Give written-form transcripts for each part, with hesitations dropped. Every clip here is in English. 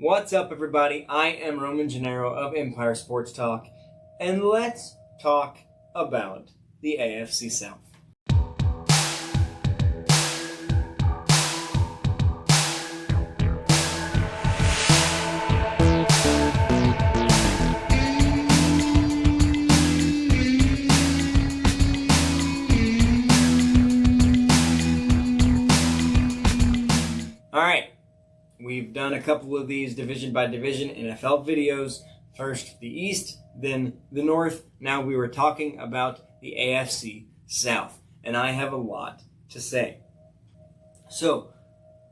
What's up, everybody? I am Roman Gennaro of Empire Sports Talk, and let's talk about the AFC South. Alright, we've done a couple of these division by division NFL videos. First the East, then the North. Now we were talking about the AFC South, and I have a lot to say. So,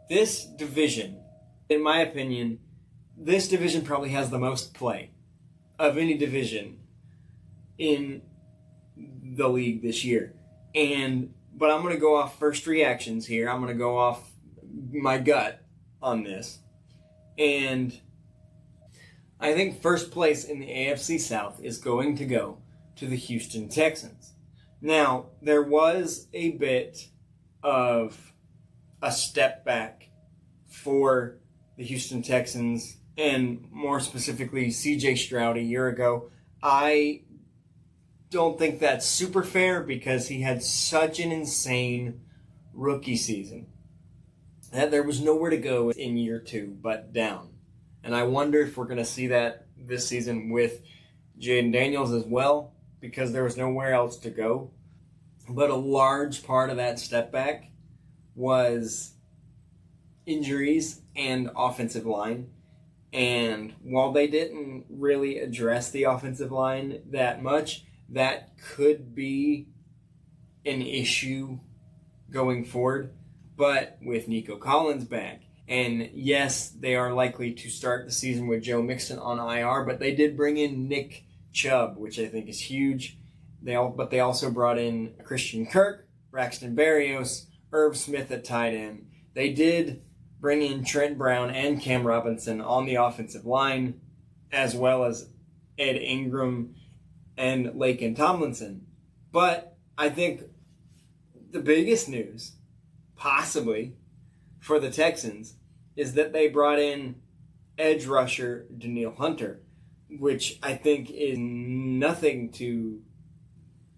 this division, in my opinion, this division probably has the most play of any division in the league this year. But I'm going to go off first reactions here. I'm going to go off my gut on this. And I think first place in the AFC South is going to go to the Houston Texans. Now, there was a bit of a step back for the Houston Texans, and more specifically CJ Stroud a year ago. I don't think that's super fair because he had such an insane rookie season that there was nowhere to go in year two but down. And I wonder if we're going to see that this season with Jaden Daniels as well, because there was nowhere else to go. But a large part of that step back was injuries and offensive line. And while they didn't really address the offensive line that much, that could be an issue going forward. But with Nico Collins back, and yes, they are likely to start the season with Joe Mixon on IR, but they did bring in Nick Chubb, which I think is huge. But they also brought in Christian Kirk, Braxton Berrios, Irv Smith at tight end. They did bring in Trent Brown and Cam Robinson on the offensive line, as well as Ed Ingram and Laken Tomlinson. But I think the biggest news, possibly, for the Texans is that they brought in edge rusher Danielle Hunter, which I think is nothing to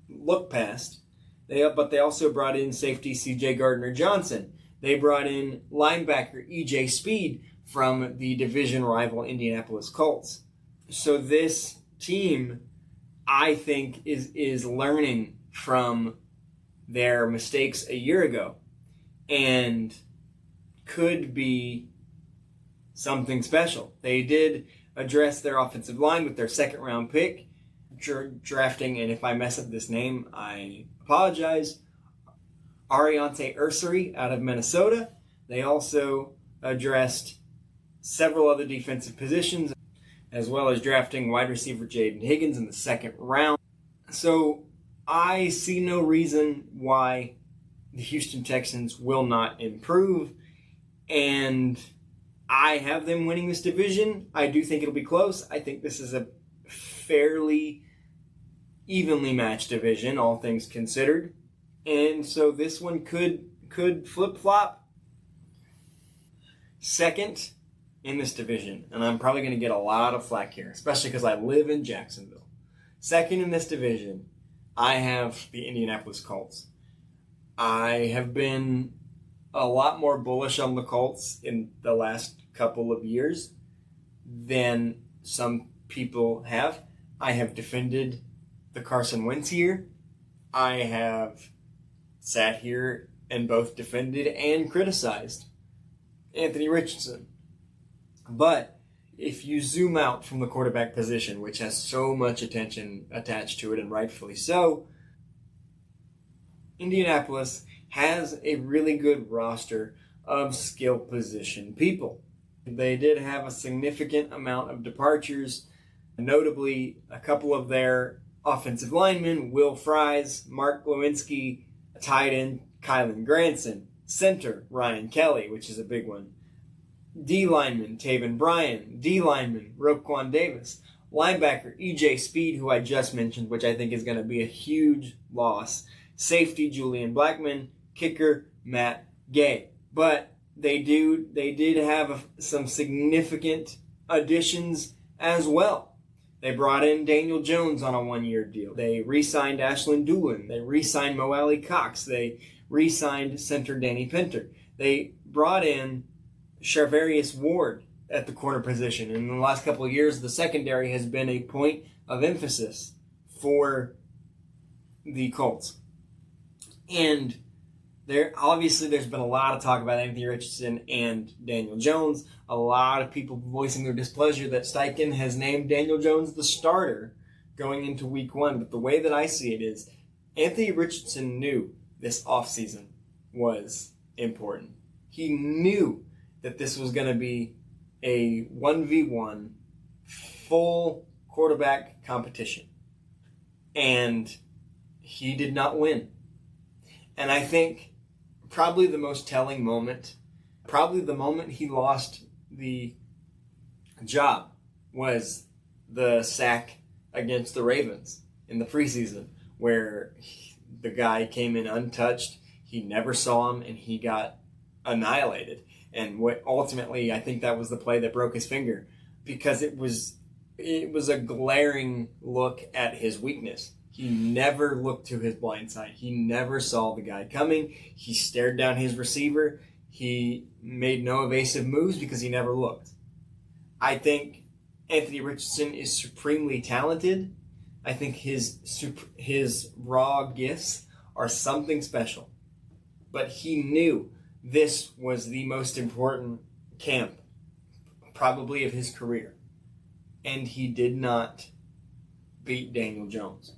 look past. But they also brought in safety C.J. Gardner-Johnson. They brought in linebacker E.J. Speed from the division rival Indianapolis Colts. So this team, I think, is learning from their mistakes a year ago and could be something special. They did address their offensive line with their second round pick, drafting, and if I mess up this name, I apologize, Ariante Ursary out of Minnesota. They also addressed several other defensive positions, as well as drafting wide receiver Jaden Higgins in the second round. So I see no reason why the Houston Texans will not improve, and I have them winning this division. I do think it'll be close. I think this is a fairly evenly matched division, all things considered. And so this one could flip-flop. Second in this division, and I'm probably going to get a lot of flack here, especially because I live in Jacksonville. Second in this division, I have the Indianapolis Colts. I have been a lot more bullish on the Colts in the last couple of years than some people have. I have defended the Carson Wentz year. I have sat here and both defended and criticized Anthony Richardson. But if you zoom out from the quarterback position, which has so much attention attached to it, and rightfully so, Indianapolis has a really good roster of skill position people. They did have a significant amount of departures, notably a couple of their offensive linemen, Will Fries, Mark Lewinsky, tight end Kylan Granson, center Ryan Kelly, which is a big one, D lineman Taven Bryan, D lineman Roquan Davis, linebacker E.J. Speed, who I just mentioned, which I think is going to be a huge loss, safety Julian Blackman, kicker Matt Gay. But they did have some significant additions as well. They brought in Daniel Jones on a one-year deal. They re-signed Ashlyn Doolin. They re-signed Mo Alley Cox. They re-signed center Danny Pinter. They brought in Charvarius Ward at the corner position. In the last couple of years, the secondary has been a point of emphasis for the Colts. And there's been a lot of talk about Anthony Richardson and Daniel Jones. A lot of people voicing their displeasure that Steichen has named Daniel Jones the starter going into week 1. But the way that I see it is Anthony Richardson knew this offseason was important. He knew that this was going to be a 1v1 full quarterback competition. And he did not win. And I think probably the most telling moment, probably the moment he lost the job, was the sack against the Ravens in the preseason, where the guy came in untouched. He never saw him, and he got annihilated. And what ultimately, I think that was the play that broke his finger, because it was a glaring look at his weakness. He never looked to his blind side. He never saw the guy coming. He stared down his receiver. He made no evasive moves because he never looked. I think Anthony Richardson is supremely talented. I think his raw gifts are something special. But he knew this was the most important camp, probably of his career. And he did not beat Daniel Jones.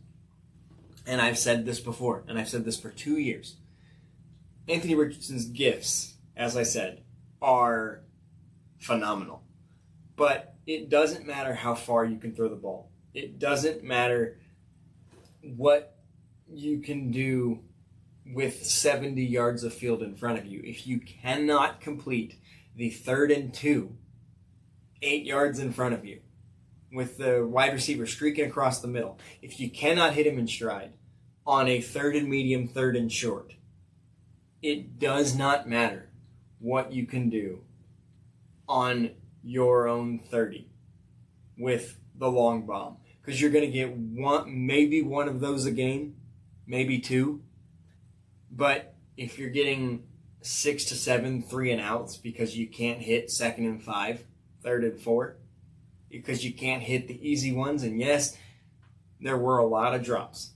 And I've said this before, and I've said this for 2 years. Anthony Richardson's gifts, as I said, are phenomenal. But it doesn't matter how far you can throw the ball. It doesn't matter what you can do with 70 yards of field in front of you. If you cannot complete the 3rd and 2, 8 yards in front of you, with the wide receiver streaking across the middle, if you cannot hit him in stride on a 3rd and medium, 3rd and short, it does not matter what you can do on your own 30 with the long bomb, because you're going to get maybe one of those a game, maybe 2. But if you're getting 6 to 7 3 and outs because you can't hit 2nd and 5, 3rd and 4, because you can't hit the easy ones. And yes, there were a lot of drops.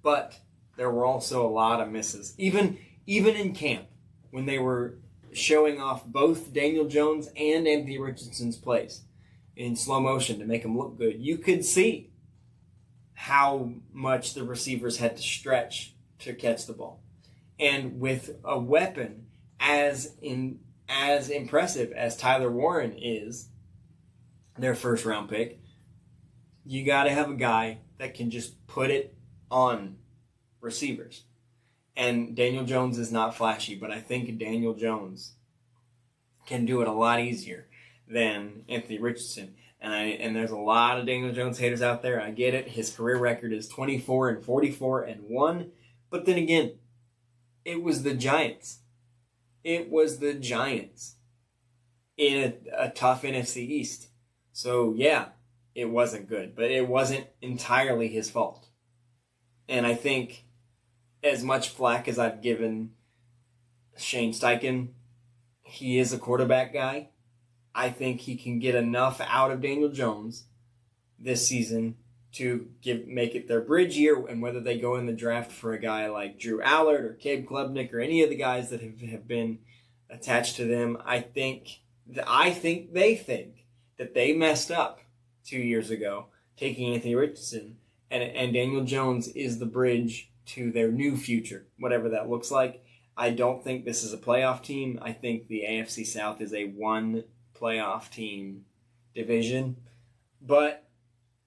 But there were also a lot of misses. Even in camp, when they were showing off both Daniel Jones and Anthony Richardson's plays in slow motion to make them look good, you could see how much the receivers had to stretch to catch the ball. And with a weapon as impressive as Tyler Warren is, their first round pick, you got to have a guy that can just put it on receivers. And Daniel Jones is not flashy, but I think Daniel Jones can do it a lot easier than Anthony Richardson. And there's a lot of Daniel Jones haters out there. I get it. His career record is 24-44-1. But then again, it was the Giants. It was the Giants in a tough NFC East. So, yeah, it wasn't good. But it wasn't entirely his fault. And I think as much flack as I've given Shane Steichen, he is a quarterback guy. I think he can get enough out of Daniel Jones this season to make it their bridge year, and whether they go in the draft for a guy like Drew Allard or Cabe Klubnik or any of the guys that have been attached to them, I think they think that they messed up 2 years ago taking Anthony Richardson, and Daniel Jones is the bridge to their new future, whatever that looks like. I don't think this is a playoff team. I think the AFC South is a one playoff team division, but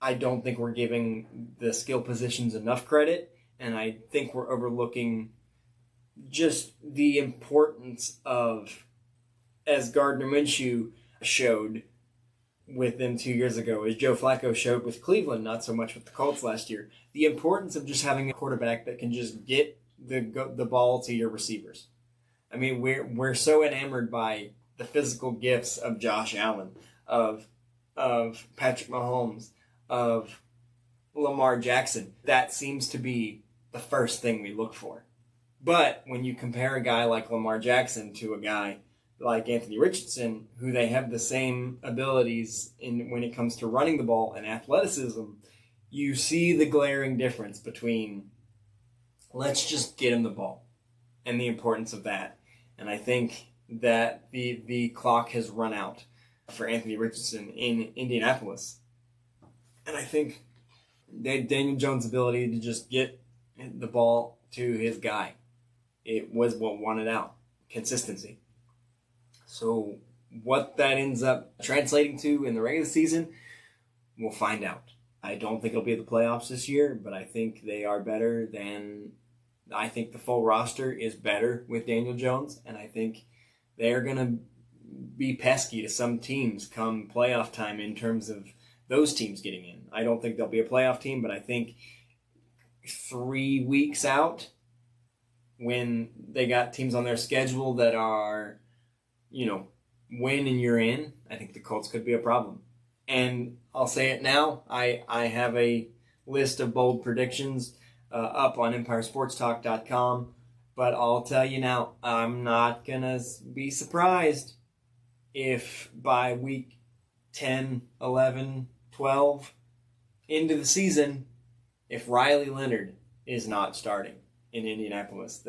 I don't think we're giving the skill positions enough credit, and I think we're overlooking just the importance of, as Gardner Minshew showed with them 2 years ago, as Joe Flacco showed with Cleveland, not so much with the Colts last year, the importance of just having a quarterback that can just get the ball to your receivers. I mean, we're so enamored by the physical gifts of Josh Allen, of Patrick Mahomes, of Lamar Jackson. That seems to be the first thing we look for. But when you compare a guy like Lamar Jackson to a guy like Anthony Richardson, who they have the same abilities when it comes to running the ball and athleticism, you see the glaring difference between let's just get him the ball and the importance of that. And I think that the clock has run out for Anthony Richardson in Indianapolis. And I think that Daniel Jones' ability to just get the ball to his guy, it was what won it out. Consistency. So what that ends up translating to in the regular season, we'll find out. I don't think it'll be at the playoffs this year, but I think they are better than... I think the full roster is better with Daniel Jones, and I think they're going to be pesky to some teams come playoff time in terms of those teams getting in. I don't think they'll be a playoff team, but I think 3 weeks out, when they got teams on their schedule that are, win and you're in, I think the Colts could be a problem. And I'll say it now, I have a list of bold predictions up on EmpireSportsTalk.com, but I'll tell you now, I'm not going to be surprised if by week 10, 11, 12 into the season, if Riley Leonard is not starting in Indianapolis.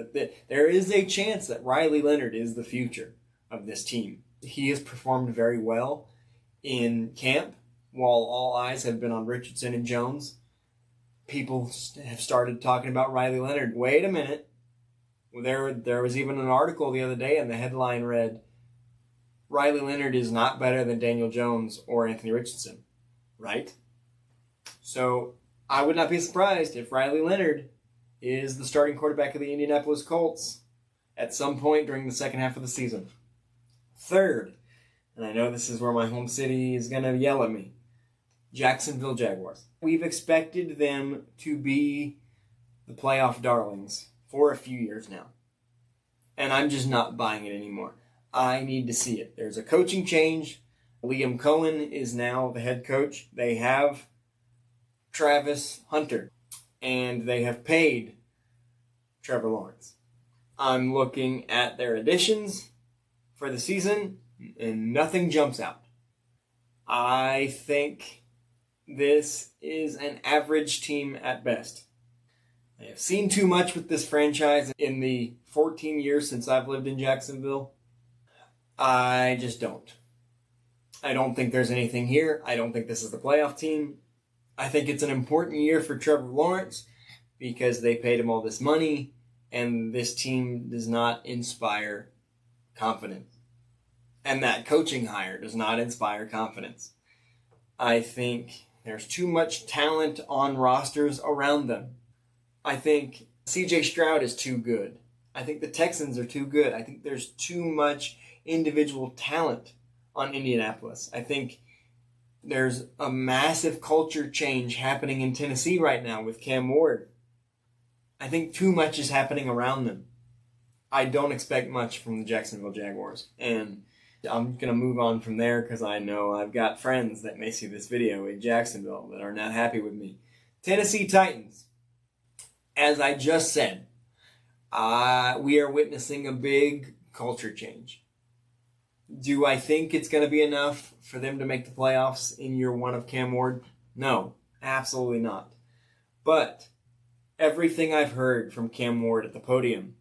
There is a chance that Riley Leonard is the future of this team. He has performed very well in camp while all eyes have been on Richardson and Jones. People have started talking about Riley Leonard. Wait a minute. There was even an article the other day, and the headline read, Riley Leonard is not better than Daniel Jones or Anthony Richardson. Right? So I would not be surprised if Riley Leonard is the starting quarterback of the Indianapolis Colts at some point during the second half of the season. Third, and I know this is where my home city is going to yell at me, Jacksonville Jaguars. We've expected them to be the playoff darlings for a few years now. And I'm just not buying it anymore. I need to see it. There's a coaching change. Liam Cohen is now the head coach. They have Travis Hunter. And they have paid Trevor Lawrence. I'm looking at their additions for the season, and nothing jumps out. I think this is an average team at best. I have seen too much with this franchise in the 14 years since I've lived in Jacksonville. I just don't. I don't think there's anything here. I don't think this is the playoff team. I think it's an important year for Trevor Lawrence because they paid him all this money and this team does not inspire confidence. And that coaching hire does not inspire confidence. I think there's too much talent on rosters around them. I think CJ Stroud is too good. I think the Texans are too good. I think there's too much individual talent on Indianapolis. I think there's a massive culture change happening in Tennessee right now with Cam Ward. I think too much is happening around them. I don't expect much from the Jacksonville Jaguars. And I'm going to move on from there because I know I've got friends that may see this video in Jacksonville that are not happy with me. Tennessee Titans. As I just said, we are witnessing a big culture change. Do I think it's going to be enough for them to make the playoffs in year one of Cam Ward? No, absolutely not. But everything I've heard from Cam Ward at the podium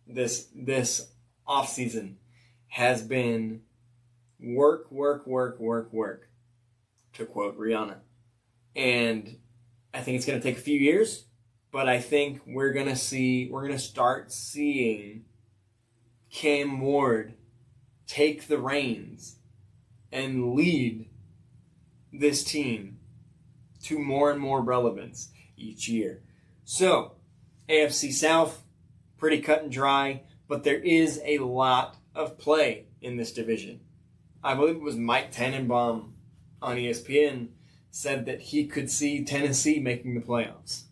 this offseason has been work, to quote Rihanna. And I think it's going to take a few years, but I think we're going to start seeing Cam Ward take the reins and lead this team to more and more relevance each year. So, AFC South, pretty cut and dry, but there is a lot of play in this division. I believe it was Mike Tannenbaum on ESPN said that he could see Tennessee making the playoffs.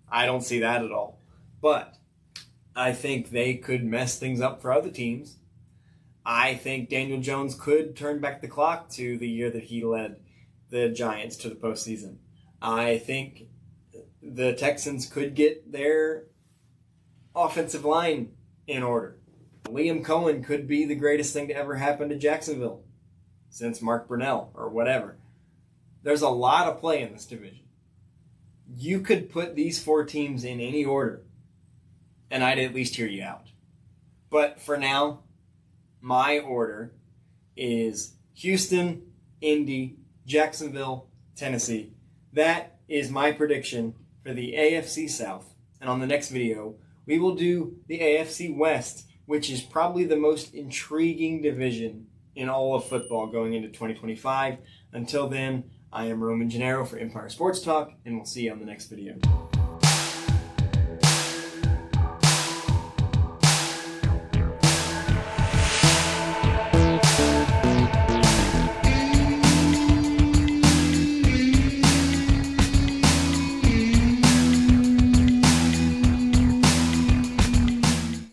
I don't see that at all. But I think they could mess things up for other teams. I think Daniel Jones could turn back the clock to the year that he led the Giants to the postseason. I think the Texans could get their offensive line in order. Liam Cohen could be the greatest thing to ever happen to Jacksonville since Mark Brunell or whatever. There's a lot of play in this division. You could put these 4 teams in any order, and I'd at least hear you out. But for now, my order is Houston, Indy, Jacksonville, Tennessee. That is my prediction for the AFC South. And on the next video, we will do the AFC West, which is probably the most intriguing division in all of football going into 2025. Until then, I am Roman Gennaro for Empire Sports Talk, and we'll see you on the next video.